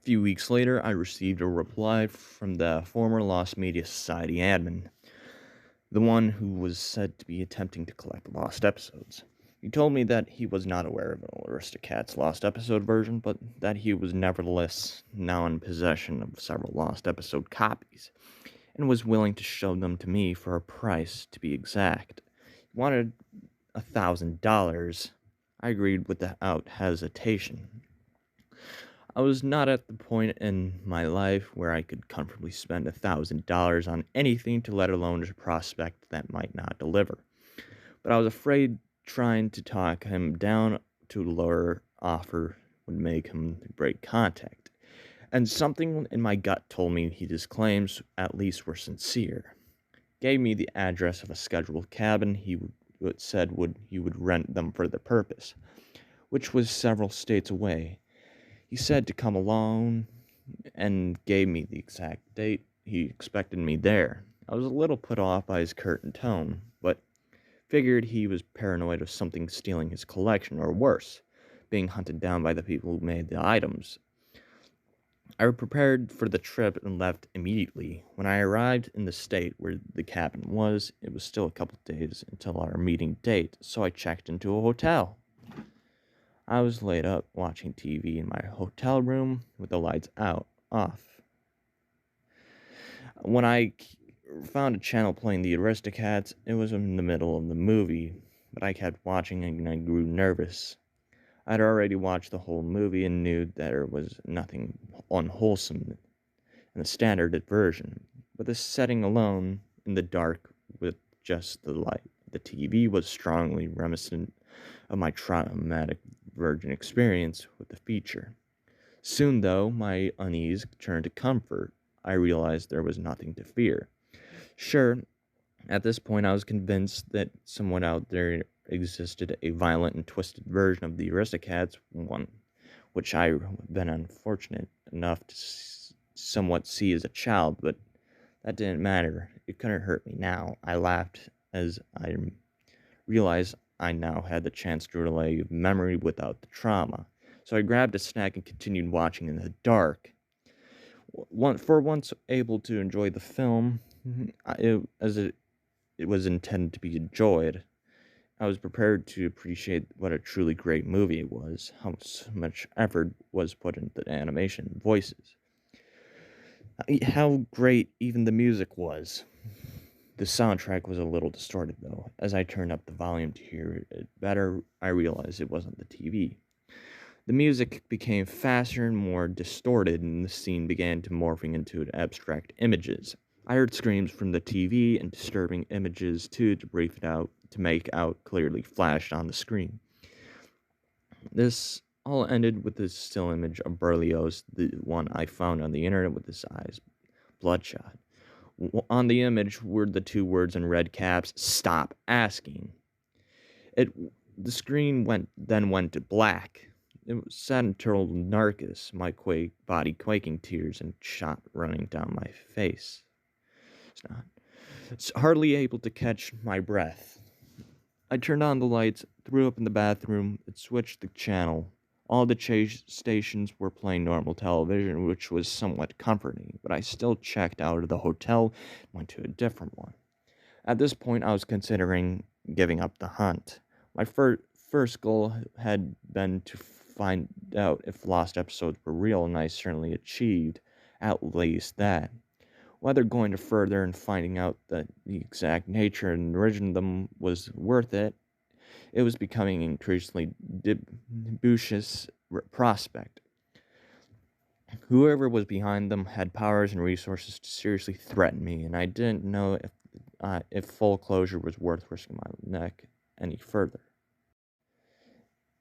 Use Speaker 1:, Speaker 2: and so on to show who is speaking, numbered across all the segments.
Speaker 1: few weeks later, I received a reply from the former Lost Media Society admin, the one who was said to be attempting to collect lost episodes. He told me that he was not aware of Aristocat's lost episode version, but that he was nevertheless now in possession of several lost episode copies, and was willing to show them to me for a price, to be exact. He wanted $1,000. I agreed without hesitation. I was not at the point in my life where I could comfortably spend $1,000 on anything, to let alone a prospect that might not deliver. But I was afraid trying to talk him down to a lower offer would make him break contact. And something in my gut told me his claims at least were sincere. Gave me the address of a scheduled cabin he would rent them for the purpose, which was several states away. He said to come along and gave me the exact date he expected me there. I was a little put off by his curt tone, but figured he was paranoid of something stealing his collection, or worse, being hunted down by the people who made the items. I prepared for the trip and left immediately. When I arrived in the state where the cabin was, it was still a couple days until our meeting date, so I checked into a hotel. I was laid up watching TV in my hotel room with the lights off. When I found a channel playing the Aristocats, it was in the middle of the movie, but I kept watching and I grew nervous. I'd already watched the whole movie and knew that there was nothing unwholesome in the standard version, but the setting alone, in the dark with just the light, the TV, was strongly reminiscent of my traumatic virgin experience with the feature. Soon, though, my unease turned to comfort. I realized there was nothing to fear. Sure, at this point I was convinced that somewhere out there existed a violent and twisted version of the Aristocats, one which I've been unfortunate enough to somewhat see as a child, but that didn't matter. It couldn't hurt me now. I laughed as I realized I now had the chance to relay memory without the trauma. So I grabbed a snack and continued watching in the dark. For once able to enjoy the film as it was intended to be enjoyed, I was prepared to appreciate what a truly great movie it was, how much effort was put into the animation and voices, how great even the music was. The soundtrack was a little distorted, though. As I turned up the volume to hear it better, I realized it wasn't the TV. The music became faster and more distorted, and the scene began to morphing into abstract images. I heard screams from the TV and disturbing images, too, to make out clearly flashed on the screen. This all ended with this still image of Berlioz, the one I found on the internet, with his eyes bloodshot. On the image were the two words in red caps, "Stop asking." The screen went to black. It sat until Narcus, my body quaking, tears and shot running down my face. It's hardly able to catch my breath. I turned on the lights, threw up in the bathroom, and switched the channel. All the chase stations were playing normal television, which was somewhat comforting, but I still checked out of the hotel and went to a different one. At this point, I was considering giving up the hunt. My first goal had been to find out if lost episodes were real, and I certainly achieved at least that. Whether going to further and finding out that the exact nature and origin of them was worth it, it was becoming an increasingly dubious prospect. Whoever was behind them had powers and resources to seriously threaten me, and I didn't know if full closure was worth risking my neck any further.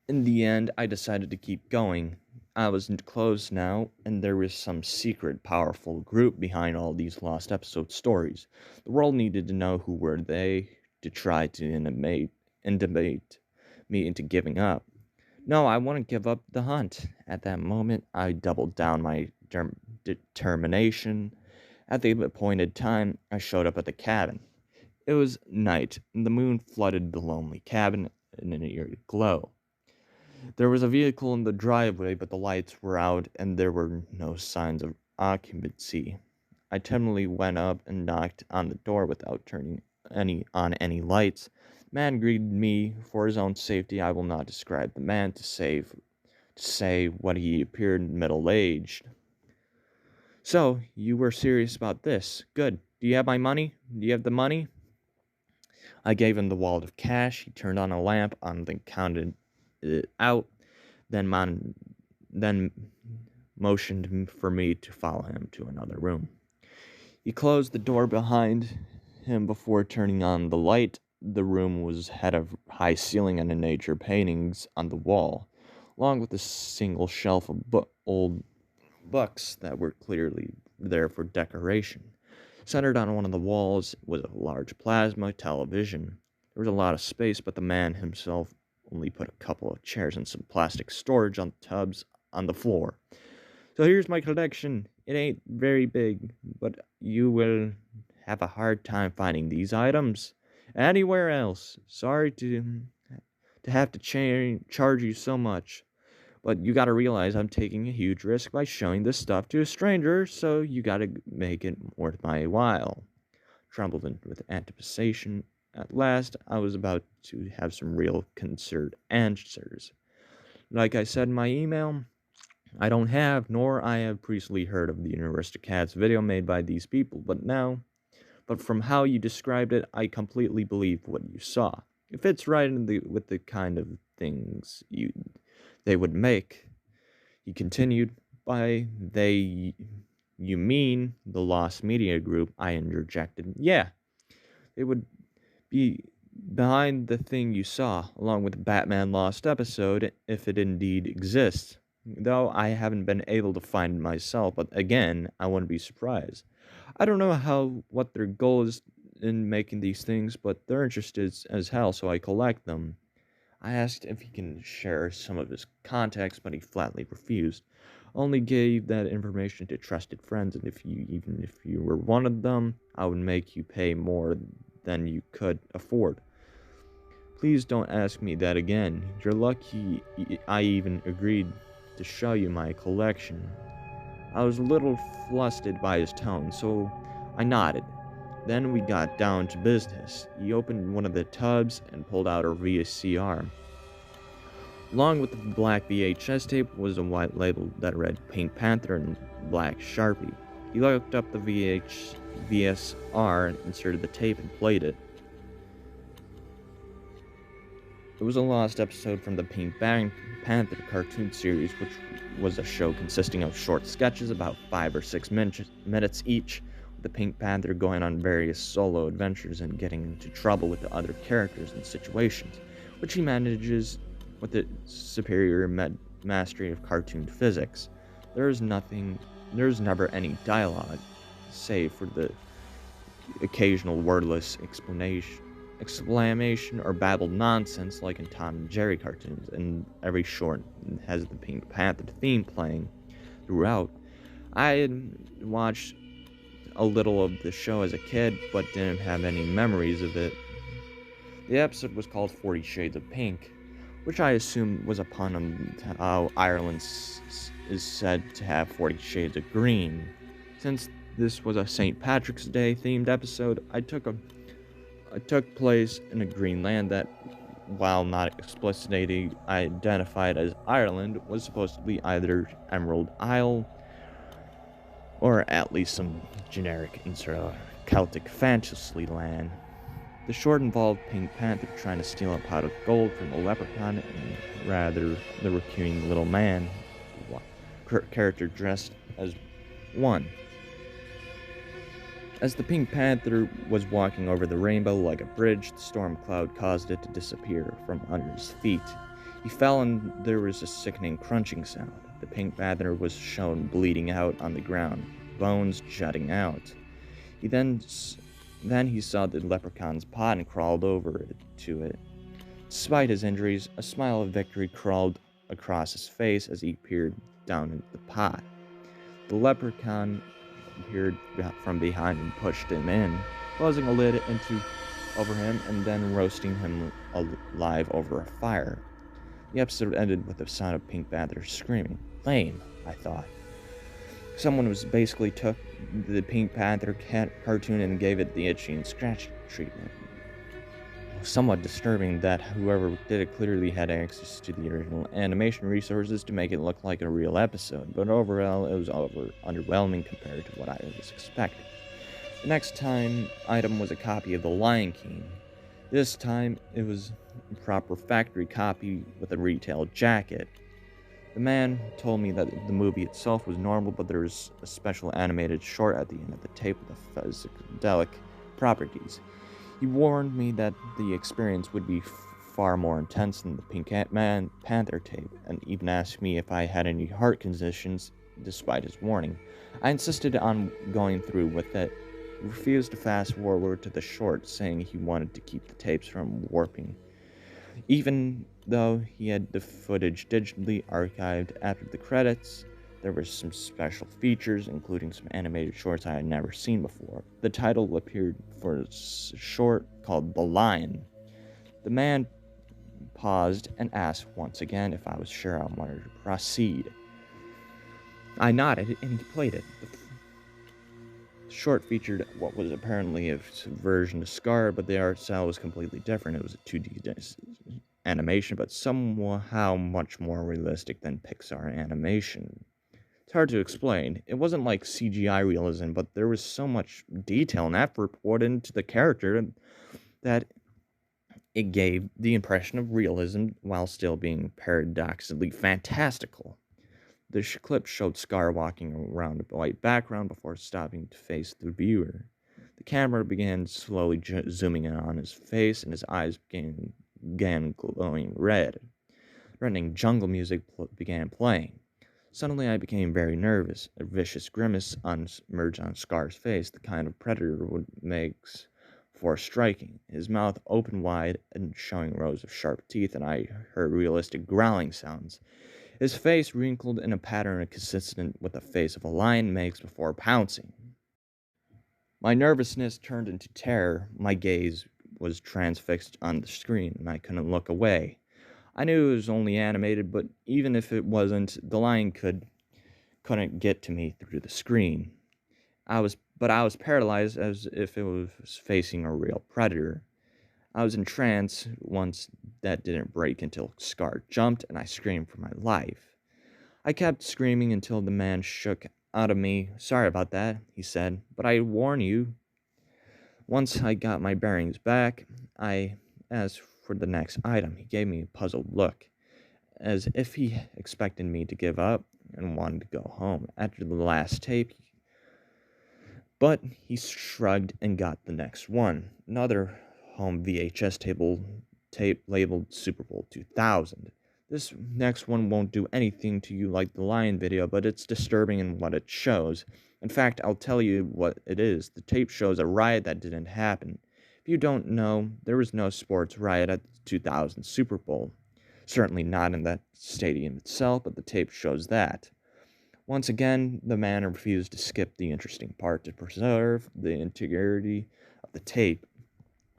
Speaker 1: In the end, I decided to keep going. I was close now, and there was some secret, powerful group behind all these lost episode stories. The world needed to know who were they to try to intimidate me into giving up. No, I wouldn't give up the hunt. At that moment, I doubled down my determination. At the appointed time, I showed up at the cabin. It was night, and the moon flooded the lonely cabin in an eerie glow. There was a vehicle in the driveway, but the lights were out and there were no signs of occupancy. I timidly went up and knocked on the door without turning any lights. The man greeted me. For his own safety, I will not describe the man to say what he appeared middle-aged. So, you were serious about this. Good. Do you have my money? Do you have the money? I gave him the wallet of cash. He turned on a lamp and then counted it out, then motioned for me to follow him to another room. He closed the door behind him before turning on the light. The room had a high ceiling and nature paintings on the wall, along with a single shelf of old books that were clearly there for decoration. Centered on one of the walls was a large plasma television. There was a lot of space, but the man himself only put a couple of chairs and some plastic storage on tubs on the floor. So here's my collection. It ain't very big, but you will have a hard time finding these items anywhere else. Sorry to have to charge you so much, but you gotta realize I'm taking a huge risk by showing this stuff to a stranger, so you gotta make it worth my while. Trembled with anticipation. At last, I was about to have some real considered answers. Like I said in my email, I don't have, nor I have previously heard of the Aristocats video made by these people, but from how you described it, I completely believe what you saw. It fits right with the kind of things they would make. He continued, by they, you mean the Lost Media Group, I interjected. Yeah, they would be behind the thing you saw, along with the Batman Lost episode, if it indeed exists. Though I haven't been able to find it myself, but again, I wouldn't be surprised. I don't know what their goal is in making these things, but they're interested as hell, so I collect them. I asked if he can share some of his contacts, but he flatly refused. Only gave that information to trusted friends, and even if you were one of them, I would make you pay more than you could afford. Please don't ask me that again. You're lucky I even agreed to show you my collection. I was a little flustered by his tone, so I nodded. Then we got down to business. He opened one of the tubs and pulled out a VCR. Along with the black VHS tape was a white label that read Pink Panther in black Sharpie. He looked up the VSR, inserted the tape, and played it. It was a lost episode from the Pink Panther cartoon series, which was a show consisting of short sketches about 5 or 6 minutes each, with the Pink Panther going on various solo adventures and getting into trouble with the other characters and situations, which he manages with a superior mastery of cartoon physics. There's never any dialogue, save for the occasional wordless exclamation or babbled nonsense like in Tom and Jerry cartoons, and every short has the Pink Panther theme playing throughout. I had watched a little of the show as a kid, but didn't have any memories of it. The episode was called 40 Shades of Pink, which I assume was a pun on how Ireland is said to have 40 Shades of Green. Since this was a St. Patrick's Day themed episode, I took place in a green land that, while not explicitly identified as Ireland, was supposed to be either Emerald Isle or at least some generic Celtic fantasy land. The short involved Pink Panther trying to steal a pot of gold from a leprechaun, and rather the raccoon little man, character dressed as one. As the Pink Panther was walking over the rainbow like a bridge, the storm cloud caused it to disappear from under his feet. He fell and there was a sickening crunching sound. The Pink Panther was shown bleeding out on the ground, bones jutting out. Then he saw the leprechaun's pot and crawled over to it. Despite his injuries, a smile of victory crawled across his face as he peered down into the pot. The leprechaun appeared from behind and pushed him in, closing a lid over him and then roasting him alive over a fire. The episode ended with the sound of Pink Panther screaming. Lame, I thought. Someone was basically took the Pink Panther cartoon and gave it the itchy and scratchy treatment. Somewhat disturbing that whoever did it clearly had access to the original animation resources to make it look like a real episode, but overall it was underwhelming compared to what I was expecting. The next item was a copy of The Lion King. This time it was a proper factory copy with a retail jacket. The man told me that the movie itself was normal, but there was a special animated short at the end of the tape with the psychedelic properties. He warned me that the experience would be far more intense than the Pink Panther tape, and even asked me if I had any heart conditions, despite his warning. I insisted on going through with it, refused to fast forward to the short, saying he wanted to keep the tapes from warping. Even though he had the footage digitally archived after the credits, there were some special features, including some animated shorts I had never seen before. The title appeared for a short called The Lion. The man paused and asked once again if I was sure I wanted to proceed. I nodded and he played it. The short featured what was apparently a version of Scar, but the art style was completely different. It was a 2D animation, but somehow much more realistic than Pixar animation. It's hard to explain. It wasn't like CGI realism, but there was so much detail and effort poured into the character that it gave the impression of realism while still being paradoxically fantastical. The clip showed Scar walking around a white background before stopping to face the viewer. The camera began slowly zooming in on his face, and his eyes began glowing red. Threatening jungle music began playing. Suddenly I became very nervous. A vicious grimace emerged on Scar's face, the kind of predator would make for striking. His mouth opened wide and showing rows of sharp teeth, and I heard realistic growling sounds. His face wrinkled in a pattern consistent with the face of a lion makes before pouncing. My nervousness turned into terror. My gaze was transfixed on the screen, and I couldn't look away. I knew it was only animated, but even if it wasn't, the lion couldn't get to me through the screen. I was paralyzed as if it was facing a real predator. I was in trance once that didn't break until Scar jumped and I screamed for my life. I kept screaming until the man shook out of me. Sorry about that, he said, but I warn you. Once I got my bearings back, I asked for the next item. He gave me a puzzled look, as if he expected me to give up and wanted to go home after the last tape. But he shrugged and got the next one, another home VHS tape labeled Super Bowl 2000. This next one won't do anything to you like the Lion video, but it's disturbing in what it shows. In fact, I'll tell you what it is. The tape shows a riot that didn't happen. If you don't know, there was no sports riot at the 2000 Super Bowl. Certainly not in that stadium itself, but the tape shows that. Once again, the man refused to skip the interesting part to preserve the integrity of the tape.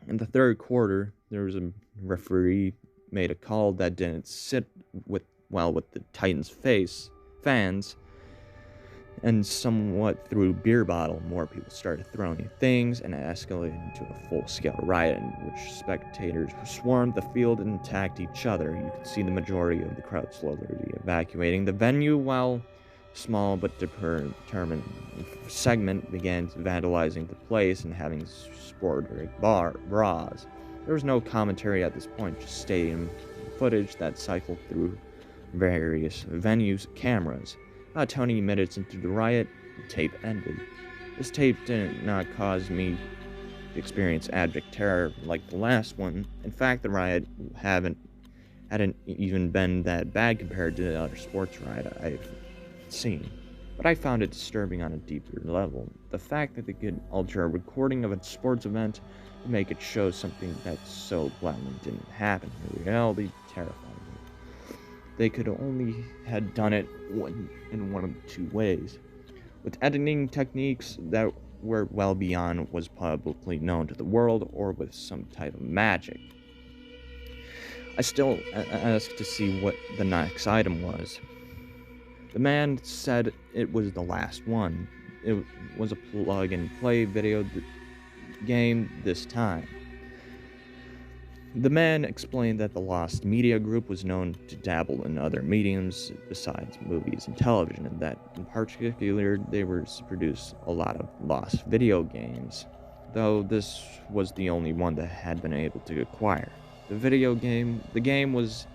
Speaker 1: In the third quarter, there was a referee made a call that didn't sit well with the Titans' fans, and somewhat threw beer bottle. More people started throwing things, and it escalated into a full-scale riot in which spectators swarmed the field and attacked each other. You could see the majority of the crowd slowly evacuating the venue, while small but determined segment began vandalizing the place and having sporting bras. There was no commentary at this point, just stadium footage that cycled through various venues' cameras. About 20 minutes into the riot, the tape ended. This tape did not cause me to experience abject terror like the last one. In fact, the riot hadn't even been that bad compared to the other sports riot I've seen. But I found it disturbing on a deeper level. The fact that they could alter a recording of a sports event to make it show something that so blatantly didn't happen in reality terrified me. They could only had done it in one of two ways. With editing techniques that were well beyond what was publicly known to the world, or with some type of magic. I still asked to see what the next item was. The man said it was the last one. It was a plug-and-play video game this time. The man explained that the Lost Media Group was known to dabble in other mediums besides movies and television, and that in particular they were to produce a lot of lost video games, though this was the only one that had been able to acquire. The game was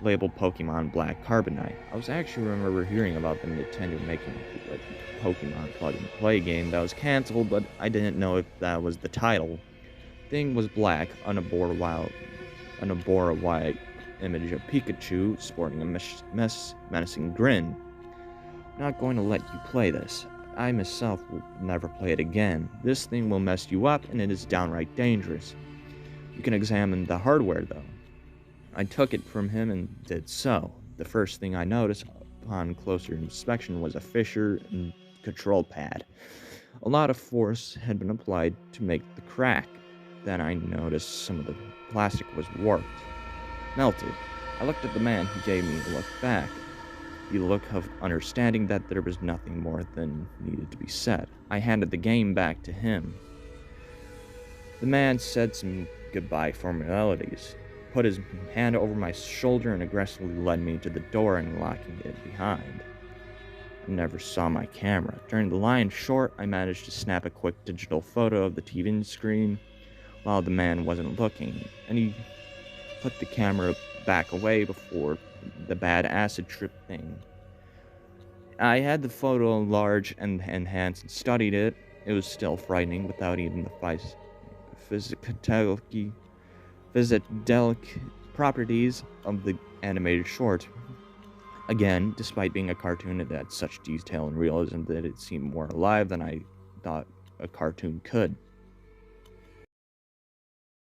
Speaker 1: labeled Pokemon Black Carbonite. I was actually remember hearing about the Nintendo making a Pokemon plug-and-play game that was canceled, but I didn't know if that was the title. Thing was black on a Bora white image of Pikachu sporting a menacing grin. Not going to let you play this. I myself will never play it again. This thing will mess you up and it is downright dangerous. You can examine the hardware though. I took it from him and did so. The first thing I noticed upon closer inspection was a fissure in the control pad. A lot of force had been applied to make the crack. Then I noticed some of the plastic was warped, melted. I looked at the man. He gave me a look back. The look of understanding that there was nothing more than needed to be said. I handed the game back to him. The man said some goodbye formalities, put his hand over my shoulder and aggressively led me to the door and locking it behind. I never saw my camera. During the line short, I managed to snap a quick digital photo of the TV screen while the man wasn't looking, and he put the camera back away before the bad acid trip thing. I had the photo enlarged and enhanced and studied it. It was still frightening without even the physical properties of the animated short. Again, despite being a cartoon, it had such detail and realism that it seemed more alive than I thought a cartoon could.